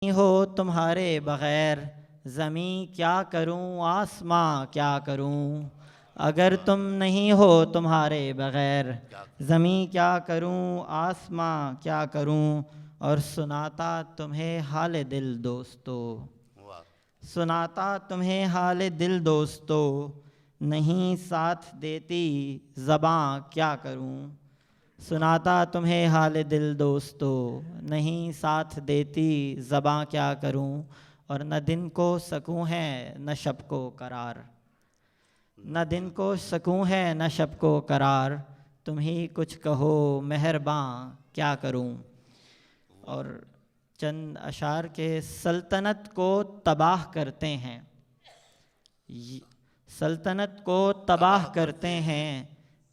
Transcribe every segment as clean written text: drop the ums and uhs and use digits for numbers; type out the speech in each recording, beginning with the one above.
हो तुम्हारे बग़ैर, ज़मीं क्या करूं आसमां क्या करूं। अगर तुम नहीं हो तुम्हारे बग़ैर, ज़मीं क्या करूं आसमां क्या करूं। और सुनाता तुम्हें हाल दिल दोस्तों, सुनाता तुम्हें हाल दिल दोस्तों, नहीं साथ देती ज़बां क्या करूं। सुनाता तुम्हें हाल दिल दोस्तों, नहीं साथ देती ज़बां क्या करूं। और न दिन को सकूं है न शब को करार, न दिन को सकूं है न शब को करार। तुम ही कुछ कहो मेहरबां क्या करूं। और चंद अशार के सल्तनत को तबाह करते हैं, सल्तनत को तबाह करते हैं,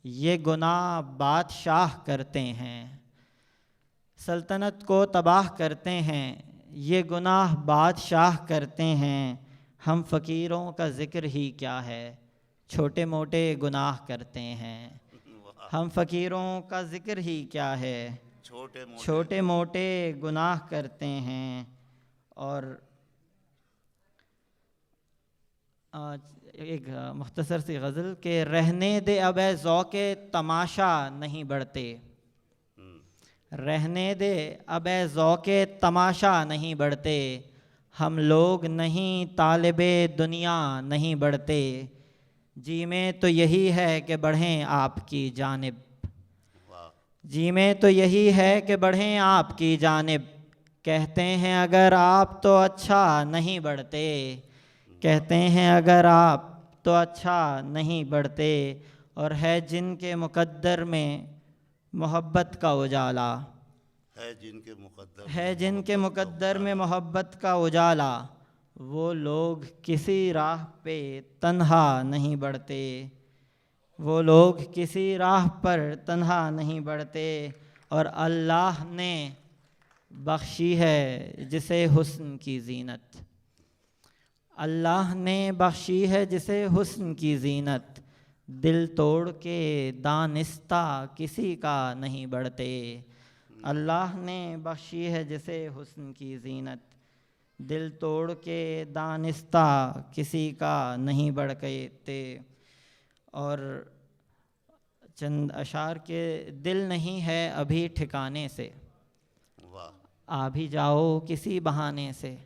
ये गुनाह बादशाह करते हैं। सल्तनत को तबाह करते हैं, ये गुनाह बादशाह करते हैं। हम फ़कीरों का ज़िक्र ही क्या है, छोटे मोटे गुनाह करते हैं। हम फ़कीरों का ज़िक्र ही क्या है, छोटे मोटे गुनाह करते हैं। और एक मुख्तसर सी गज़ल के रहने दे अब ए ज़ौक़े तमाशा नहीं बढ़ते, रहने दे अब ए ज़ौक़े तमाशा नहीं बढ़ते। हम लोग नहीं तालिबे दुनिया नहीं बढ़ते, जी में तो यही है कि बढ़ें आपकी जानिब, जी में तो यही है कि बढ़ें आपकी जानिब। कहते हैं अगर आप तो अच्छा नहीं बढ़ते, कहते हैं अगर आप तो अच्छा नहीं बढ़ते। और है जिनके मुक़द्दर में मोहब्बत का उजाला, है जिनके मुक़द्दर में मोहब्बत का उजाला, वो लोग किसी राह पे तन्हा नहीं बढ़ते, वो लोग किसी राह पर तन्हा नहीं बढ़ते। और अल्लाह ने बख्शी है जिसे हुस्न की ज़ीनत, अल्लाह ने बख्शी है जिसे हुस्न की ज़ीनत। दिल तोड़ के दानिस्ता किसी का नहीं बढ़ते, अल्लाह ने बख्शी है जिसे हुस्न की ज़ीनत। दिल तोड़ के दानिस्ता किसी का नहीं बढ़ते। और चंद अशार के दिल नहीं है अभी ठिकाने से, आ भी जाओ किसी बहाने से।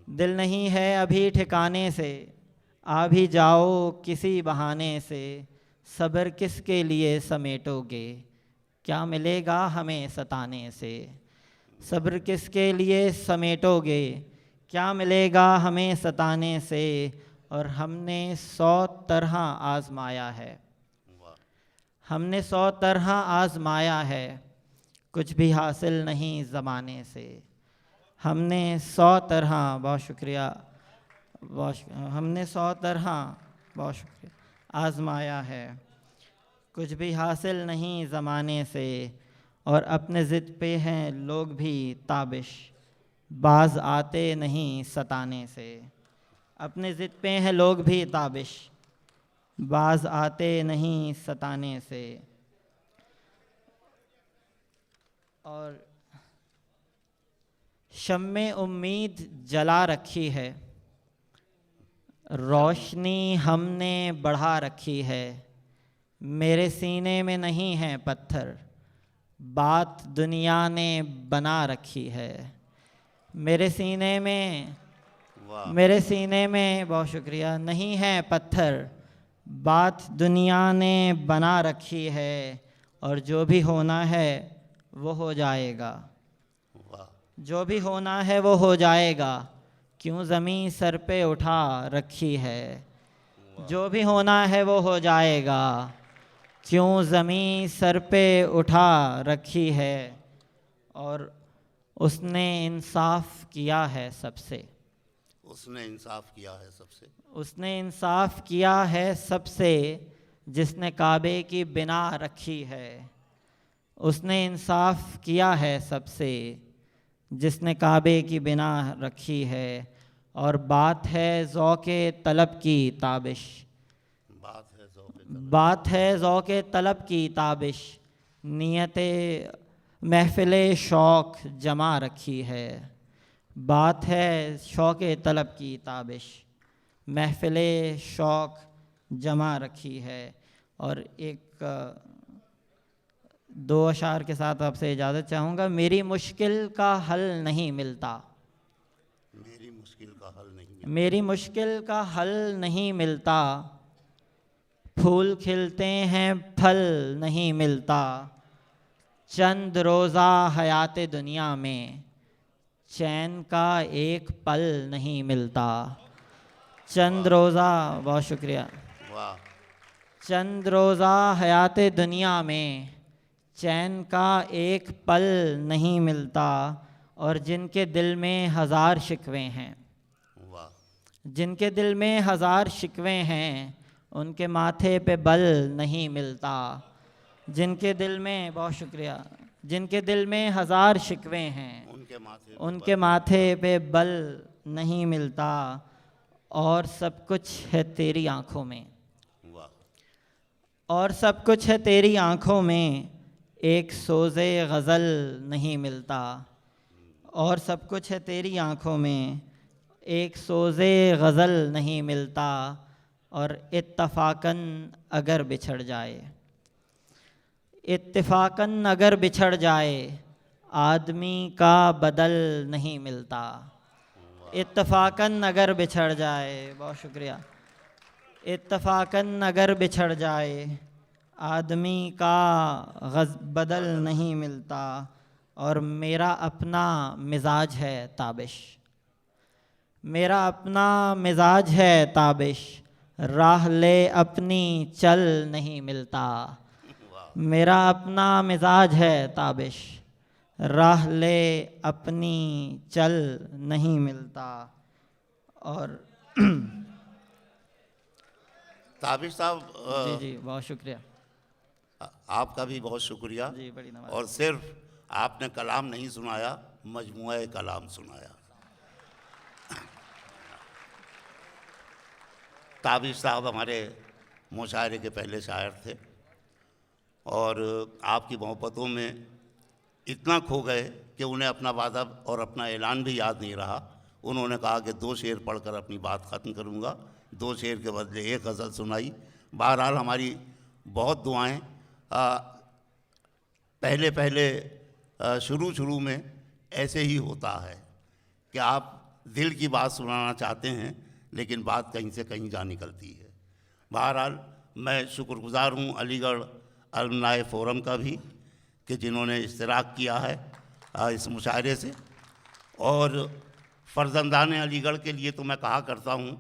दिल नहीं है अभी ठिकाने से, आ भी जाओ किसी बहाने से। सब्र किसके लिए समेटोगे, क्या मिलेगा हमें सताने से। सब्र किसके लिए समेटोगे, क्या मिलेगा हमें सताने से। और हमने 100 तरह आज़माया है, हमने 100 तरह आज़माया है, कुछ भी हासिल नहीं ज़माने से। हमने 100 तरह, बहुत शुक्रिया, हमने 100 तरह, बहुत शुक्रिया, आज़माया है, कुछ भी हासिल नहीं ज़माने से। और अपने ज़िद पे हैं लोग भी ताबिश, बाज़ आते नहीं सताने से। अपने ज़िद पे हैं लोग भी ताबिश, बाज़ आते नहीं सताने से। और शम्मे उम्मीद जला रखी है, रोशनी हमने बढ़ा रखी है। मेरे सीने में नहीं है पत्थर, बात दुनिया ने बना रखी है। मेरे सीने में, मेरे सीने में, बहुत शुक्रिया, नहीं है पत्थर, बात दुनिया ने बना रखी है। और जो भी होना है वो हो जाएगा, जो भी होना है वो हो जाएगा, क्यों ज़मीं सर पे उठा रखी है। जो भी होना है वो हो जाएगा, क्यों ज़मीं सर पे उठा रखी है। और उसने इंसाफ किया है सबसे, उसने इंसाफ किया है सबसे, उसने इंसाफ किया है सबसे, जिसने काबे की बिना रखी है। उसने इंसाफ किया है सबसे, जिसने काबे की बिना रखी है। और बात है ज़ौक़े तलब की ताबिश, बात है ज़ौक़े तलब की ताबिश, नियत महफ़िले शौक़ जमा रखी है। बात है शौक़ तलब की ताबिश, महफ़िले शौक़ जमा रखी है। और एक दो अशार के साथ आपसे इजाज़त चाहूँगा। मेरी मुश्किल का हल नहीं मिलता, मेरी मुश्किल का हल नहीं मिलता, मेरी मुश्किल का हल नहीं मिलता, फूल खिलते हैं फल नहीं मिलता, चंद रोज़ा हयात दुनिया में चैन का एक पल नहीं मिलता। चंद रोज़ा, बहुत शुक्रिया। वाह, चंद रोज़ा हयात दुनिया में चैन का एक पल नहीं मिलता, और जिनके दिल में हज़ार शिकवे हैं, वाह, जिनके दिल में हज़ार शिकवे हैं, उनके माथे पे बल नहीं मिलता। जिनके दिल में, बहुत शुक्रिया, जिनके दिल में हज़ार शिकवे हैं, उनके माथे पे बल नहीं मिलता, और सब कुछ है तेरी आँखों में, वाह, और सब कुछ है तेरी आँखों में, एक सोज़े गज़ल नहीं मिलता। और सब कुछ है तेरी आँखों में, एक सोज़े गज़ल नहीं मिलता, और इत्तफ़ाक़न अगर बिछड़ जाए, इत्तफ़ाक़न अगर बिछड़ जाए, आदमी का बदल नहीं मिलता। इत्तफ़ाक़न अगर बिछड़ जाए, बहुत शुक्रिया, इत्तफ़ाक़न अगर बिछड़ जाए, आदमी का बदल नहीं मिलता। और मेरा अपना मिजाज है ताबिश, मेरा अपना मिजाज है ताबिश, राह ले अपनी चल नहीं मिलता। मेरा अपना मिजाज है ताबिश, राह ले अपनी चल नहीं मिलता। और ताबिश साहब, जी जी, बहुत शुक्रिया आपका भी बहुत शुक्रिया। जी, बड़ी नवाज़। और सिर्फ आपने कलाम नहीं सुनाया, मजमुआ कलाम सुनाया। ताबिश साहब हमारे मुशायरे के पहले शायर थे, और आपकी मोहब्बतों में इतना खो गए कि उन्हें अपना वादा और अपना ऐलान भी याद नहीं रहा। उन्होंने कहा कि 2 शेर पढ़कर अपनी बात ख़त्म करूँगा, 2 शेर के बदले 1 गज़ल सुनाई। बहरहाल हमारी बहुत दुआएं। पहले शुरू में ऐसे ही होता है कि आप दिल की बात सुनाना चाहते हैं, लेकिन बात कहीं से कहीं जा निकलती है। बहरहाल मैं शुक्रगुज़ार हूँ अलीगढ़ अलमनाए फ़ोरम का भी, कि जिन्होंने इश्तराक किया है इस मुशायरे से। और फ़र्जंदान अलीगढ़ के लिए तो मैं कहा करता हूँ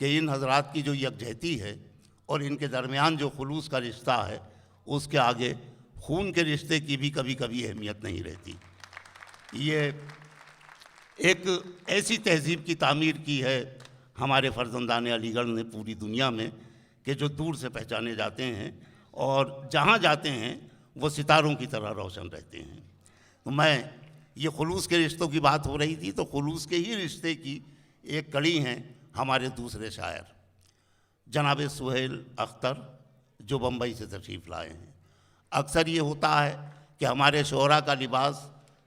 कि इन हज़रात की जो यकजहती है और इनके दरमियान जो खुलूस का रिश्ता है, उसके आगे खून के रिश्ते की भी कभी कभी अहमियत नहीं रहती। ये एक ऐसी तहज़ीब की तामीर की है हमारे फ़र्जंदान अलीगढ़ ने पूरी दुनिया में, कि जो दूर से पहचाने जाते हैं और जहाँ जाते हैं वो सितारों की तरह रोशन रहते हैं। तो मैं, ये खुलूस के रिश्तों की बात हो रही थी, तो खुलूस के ही रिश्ते की एक कड़ी हैं हमारे दूसरे शायर जनाब सुहेल अख्तर, जो बम्बई से तशरीफ़ लाए हैं। अक्सर ये होता है कि हमारे शोहरा का लिबास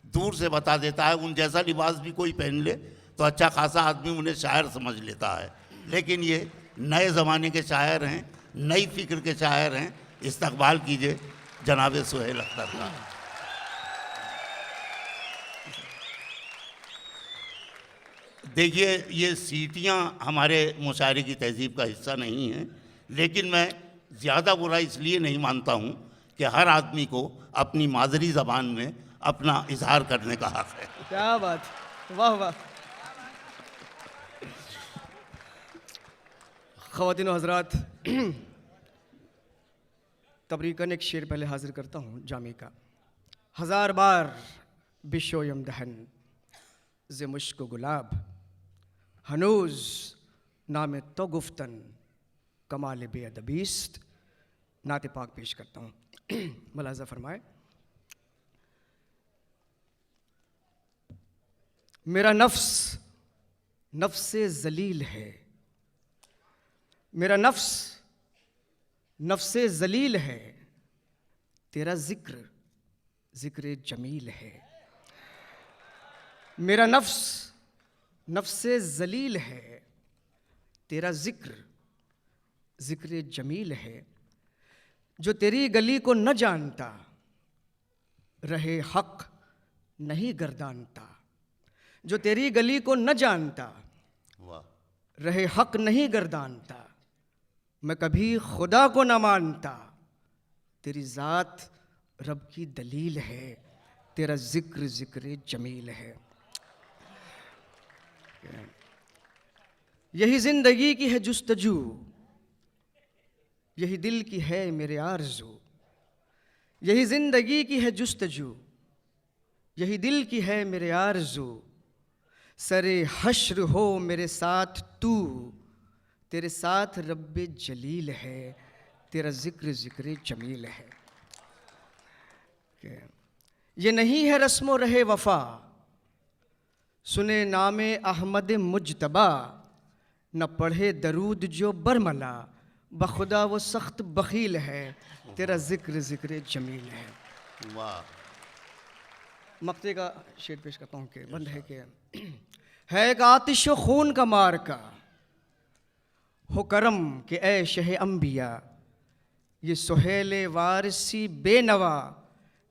दूर से बता देता है, उन जैसा लिबास भी कोई पहन ले तो अच्छा खासा आदमी उन्हें शायर समझ लेता है। लेकिन ये नए ज़माने के शायर हैं, नई फ़िक्र के शायर हैं। इस्तकबाल कीजिए जनाब सुहेल अख्तर का। देखिए, ये सीटियाँ हमारे मुशायरे की तहज़ीब का हिस्सा नहीं हैं, लेकिन मैं ज़्यादा बुरा इसलिए नहीं मानता हूँ कि हर आदमी को अपनी मादरी ज़बान में अपना इजहार करने का हक़ है। क्या बात, वाह वाह। ख़वातीन व हज़रात, तबरीकन एक शेर पहले हाजिर करता हूँ जामी का। 1000 बार बिशोयम दहन ज़े मुश्क गुलाब, हनूज नाम तो गुफ्तन कमाल बेअदबीस्त। नात पाक पेश करता हूँ, मुलाज़ा फरमाए। मेरा नफ्स नफ्से ज़लील है, मेरा नफ्स नफ्से ज़लील है, तेरा ज़िक्र ज़िक्र जमील है। मेरा नफ्स नफ्से जलील है, तेरा जिक्र जिक्र जमील है। जो तेरी गली को न जानता, रहे हक नहीं गर्दानता। जो तेरी गली को न जानता, वाह, रहे हक नहीं गर्दानता। मैं कभी खुदा को न मानता, तेरी ज़ात रब की दलील है, तेरा जिक्र जिक्र जमील है। यही जिंदगी की है जुस्तजू, यही दिल की है मेरे आरज़ू। यही जिंदगी की है जुस्तजू, यही दिल की है मेरे आरज़ू। सरे हश्र हो मेरे साथ तू, तेरे साथ रब्बे जलील है, तेरा जिक्र जिक्र जमील है। ये नहीं है रस्मो रहे वफा, सुने नामे अहमद मुजतबा। न पढ़े दरूद जो बरमला, बखुदा वो सख्त बखील है, तेरा जिक्र जिक्र जमील है। वाह। मक्ते का शेर पेश करता हूँ कि बंद है एक आतिश व खून का मार का, हो करम कि ए शह अम्बिया। ये सुहेल वारसी बेनवा,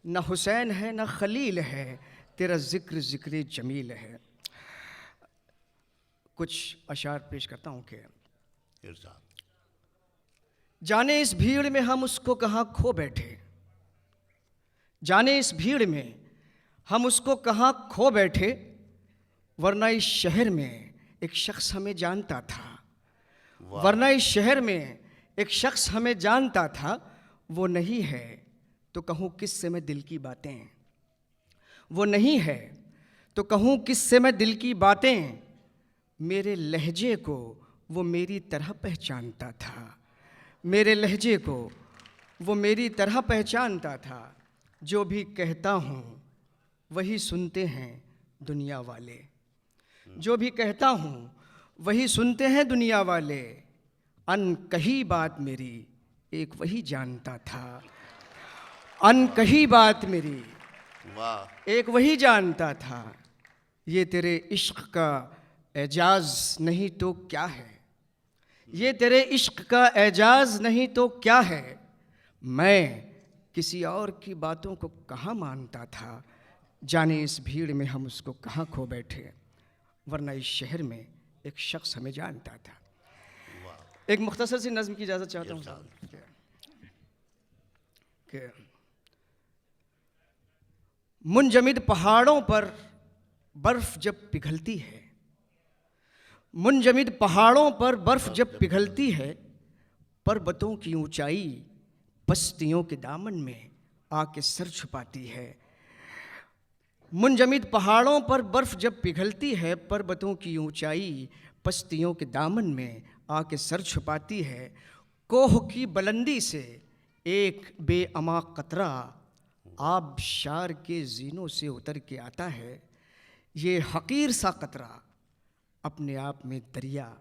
न हुसैन है न खलील है, तेरा जिक्र जिक्र जमील है। कुछ अशार पेश करता हूँ कि इरशाद। जाने इस भीड़ में हम उसको कहाँ खो बैठे, जाने इस भीड़ में हम उसको कहाँ खो बैठे। वरना इस शहर में एक शख्स हमें जानता था, वरना इस शहर में एक शख्स हमें जानता था। वो नहीं है तो कहूँ किससे मैं दिल की बातें, वो नहीं है तो कहूँ किससे मैं दिल की बातें। मेरे लहजे को वो मेरी तरह पहचानता था, मेरे लहजे को वो मेरी तरह पहचानता था। जो भी कहता हूँ वही सुनते हैं दुनिया वाले, जो भी कहता हूँ वही सुनते हैं दुनिया वाले। अनकही बात मेरी एक वही जानता था, अनकही बात मेरी वाह। एक वही जानता था। ये तेरे इश्क का एजाज़ नहीं तो क्या है, ये तेरे इश्क का एजाज़ नहीं तो क्या है। मैं किसी और की बातों को कहाँ मानता था, जाने इस भीड़ में हम उसको कहाँ खो बैठे। वरना इस शहर में एक शख्स हमें जानता था। एक मुख्तसर सी नज़्म की इजाज़त चाहता हूँ कि मुंजमिद पहाड़ों पर बर्फ़ जब पिघलती है, मुंजमिद पहाड़ों पर बर्फ़ जब पिघलती है। पर्वतों की ऊंचाई पस्तियों के दामन में आके सर छुपाती है। मुंजमिद पहाड़ों पर बर्फ़ जब पिघलती है, पर्वतों की ऊंचाई पस्तियों के दामन में आके सर छुपाती है। कोह की बुलंदी से एक बेअमा कतरा आबशार के ज़ीनों से उतर के आता है। ये हकीर सा कतरा अपने आप में दरिया,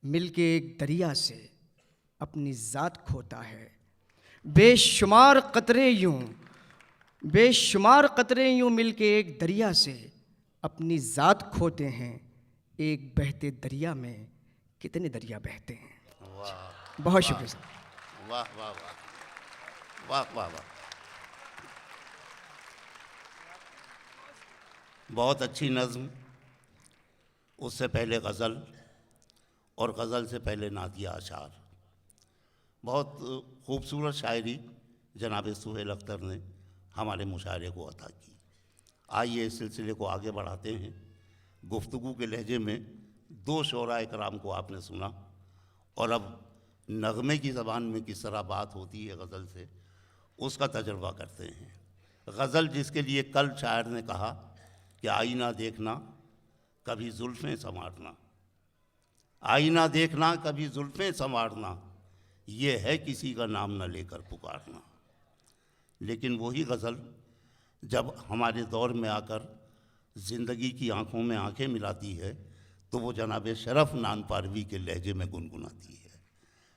मिलके एक दरिया से अपनी ज़ात खोता है। बेशुमार कतरे यूं, बेशुमार कतरे यूं मिलके एक दरिया से अपनी ज़ात खोते हैं। एक बहते दरिया में कितने दरिया बहते हैं। वाह, बहुत शुक्रिया सर। वाह वाह वाह वाह वाह वाह। बहुत अच्छी नज़्म, उससे पहले गज़ल और गज़ल से पहले नादिया अशार। बहुत खूबसूरत शायरी जनाब सुहेल अख्तर ने हमारे मुशायरे को अता की। आइए इस सिलसिले को आगे बढ़ाते हैं। गुफ्तगू के लहजे में दो शोरा कराम को आपने सुना, और अब नगमे की ज़बान में किस तरह बात होती है गज़ल से, उसका तजर्बा करते हैं। गज़ल जिसके लिए कल शायर ने कहा कि आईना देखना कभी जुल्फ़ें संवारना, आईना देखना कभी जुल्फ़ें संवारना, ये है किसी का नाम न लेकर पुकारना। लेकिन वही गज़ल जब हमारे दौर में आकर ज़िंदगी की आँखों में आँखें मिलाती है तो वो जनाब शरफ़ नानपारवी के लहजे में गुनगुनाती है।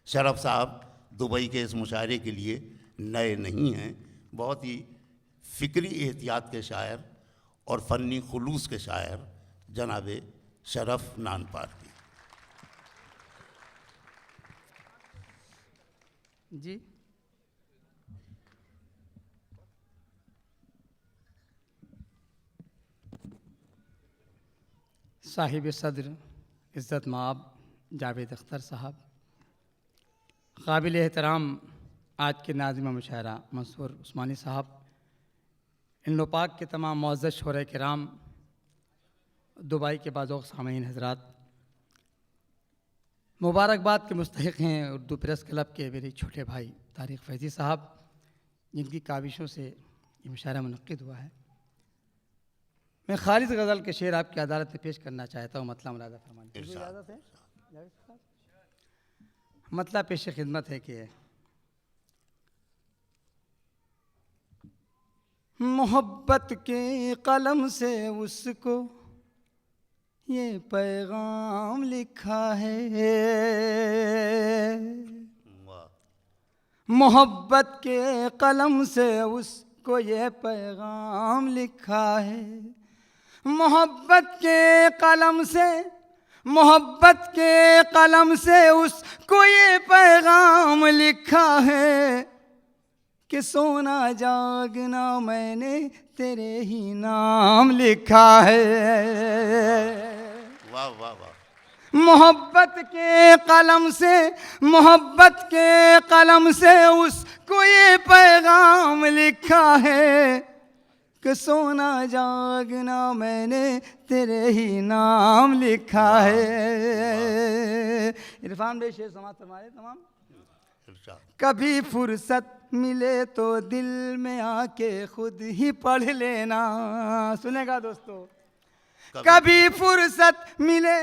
शरफ़ साहब दुबई के इस मुशायरे के लिए नए नहीं हैं, बहुत ही फ़िक्री एहतियात के शायर और फ़नी खुलूस के शायर जनाब शरफ नानपार की। जी, साहिब सदर इज़्ज़त माब जावेद अख्तर साहब, काबिल एहतराम आज के नाज़िम मुशायरा मंसूर उस्मानी साहब, इन लोपाक के तमाम मुअज़्ज़ज़ शोरे किराम, दुबई के बाज़ोक़ सामीन हज़रात, मुबारकबाद के मुस्तहिक़ हैं उर्दू प्रेस क्लब के मेरे छोटे भाई तारिक फैज़ी साहब, जिनकी काविशों से ये मुशायरा मुनक़्क़िद हुआ है। मैं खालिद गज़ल के शेर आपकी अदालत में पेश करना चाहता हूँ। मतलब मुलाज़ा फरमाइए। इजाज़त है? मतलब पेश खिदमत है कि मोहब्बत के कलम से उसको ये पैगाम लिखा है, मोहब्बत के कलम से उसको ये पैगाम लिखा है, मोहब्बत के कलम से, मोहब्बत के कलम से उसको ये पैगाम लिखा है कि सोना जागना मैंने तेरे ही नाम लिखा है। वाह वाह वाह। मोहब्बत के कलम से, मोहब्बत के कलम से उसको ये पैगाम लिखा है कि सोना जागना मैंने तेरे ही नाम लिखा है। इरफान भाई शेर समाज फरमाए तमाम। कभी फुर्सत मिले तो दिल में आके खुद ही पढ़ लेना। सुनेगा दोस्तों, कभी फुर्सत मिले,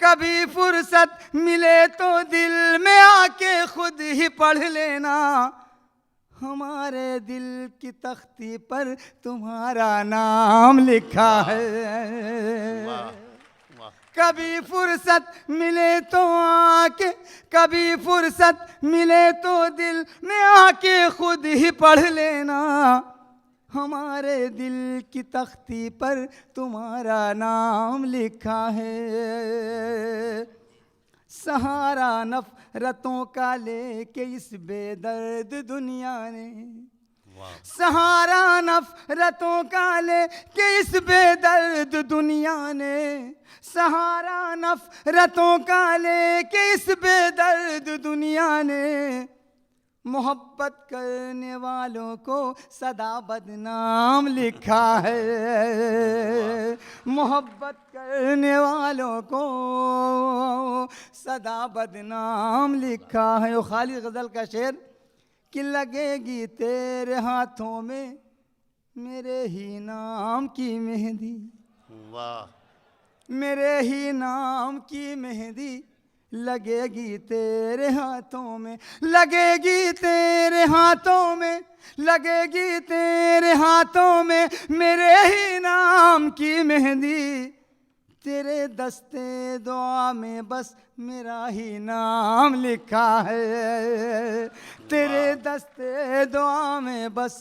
कभी फुर्सत मिले तो दिल में आके खुद ही पढ़ लेना, हमारे दिल की तख्ती पर तुम्हारा नाम लिखा है। कभी फुर्सत मिले तो आके, कभी फुर्सत मिले तो दिल में आके खुद ही पढ़ लेना, हमारे दिल की तख्ती पर तुम्हारा नाम लिखा है। सहारा नफरतों का लेके इस बेदर्द दुनिया ने, सहारा नफरतों का लेके इस बेदर्द दुनिया ने, सहारा नफरतों का लेके इस बेदर्द दुनिया ने, मोहब्बत करने वालों को सदा बदनाम लिखा है, मोहब्बत करने वालों को सदा बदनाम लिखा है। वो खालिद गज़ल का शेर कि लगेगी तेरे हाथों में मेरे ही नाम की मेहंदी, वाह, मेरे ही नाम की मेहंदी लगेगी तेरे हाथों में, लगेगी तेरे हाथों में, लगेगी तेरे हाथों में मेरे ही नाम की मेहंदी, तेरे दस्ते दुआ में बस मेरा ही नाम लिखा है, तेरे दस्ते दुआ में बस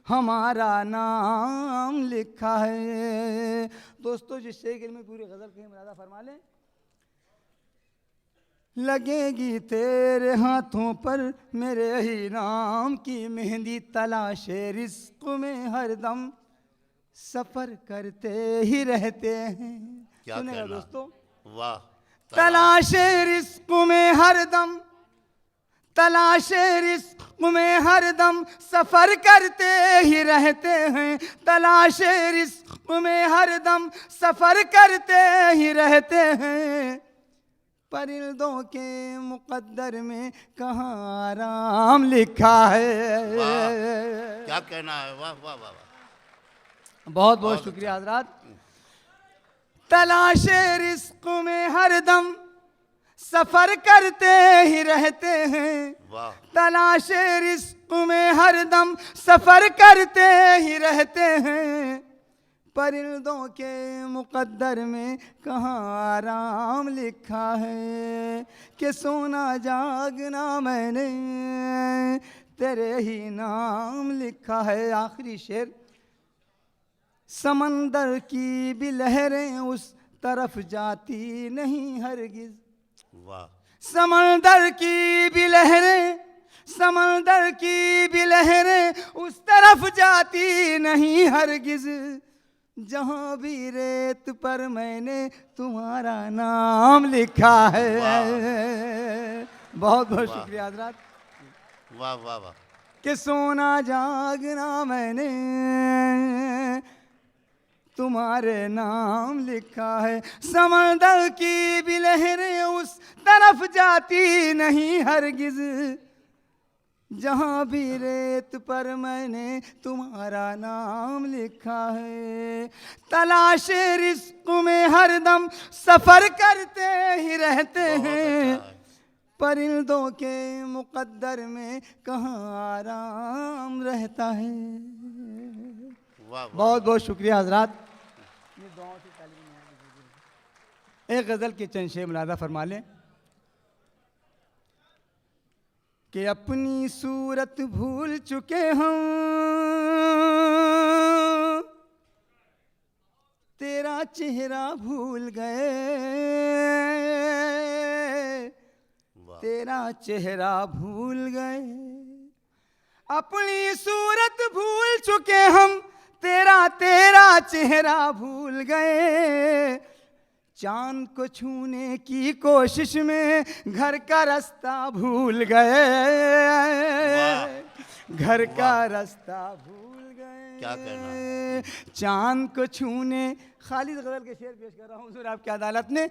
हमारा नाम लिखा है। दोस्तों, जिस शेर के में पूरी गज़ल कहीं मुलाज़ा फरमा लें। लगेगी तेरे हाथों पर मेरे ही नाम की मेहंदी, तलाशे रिज़्क़ में हरदम सफ़र करते ही रहते हैं। सुनेगा दोस्तों, वाह। तलाशे रिज़्क़ में हरदम, तलाशे रिज़्क़ में हरदम सफ़र करते ही रहते हैं, तलाशे रिज़्क़ में हरदम सफ़र करते ही रहते हैं, परिंदों के मुक़द्दर में कहाँ आराम लिखा है। क्या कहना है, वाह वाह वाह। बहुत बहुत शुक्रिया हज़रात। तलाशे रिज़्क़ में हरदम सफ़र करते ही रहते हैं, तलाशे रिज़्क़ में हरदम सफ़र करते ही रहते हैं, परिंदों के मुक़द्दर में कहाँ आराम लिखा है कि सोना जागना मैंने तेरे ही नाम लिखा है। आखिरी शेर, समंदर की भी लहरें उस तरफ जाती नहीं हरगिज। वाह समंदर की भी लहरें, समंदर की भी लहरें उस तरफ जाती नहीं हरगिज, जहां भी रेत पर मैंने तुम्हारा नाम लिखा है। बहुत बहुत शुक्रिया हजरात। वाह वाह वाह। कि सोना जागना मैंने तुम्हारे नाम लिखा है। समंदर की भी लहरें उस तरफ जाती नहीं हरगिज, जहां भी रेत पर मैंने तुम्हारा नाम लिखा है। तलाश रिस्क में हरदम सफर करते ही रहते हैं, परिंदों के मुकद्दर में कहाँ आराम रहता है। बहुत बहुत शुक्रिया हजरात। एक गज़ल के चंद शेर मुलादा फरमा लें कि अपनी सूरत भूल चुके हम, तेरा चेहरा भूल गए, तेरा चेहरा भूल गए। अपनी सूरत भूल चुके हम, तेरा तेरा चेहरा भूल गए। चांद को छूने की कोशिश में घर का रास्ता भूल गए, घर का रास्ता भूल गए। क्या कहना। चांद को छूने, खालिद गजल के शेर पेश कर रहा हूँ हुजूर आपकी अदालत में।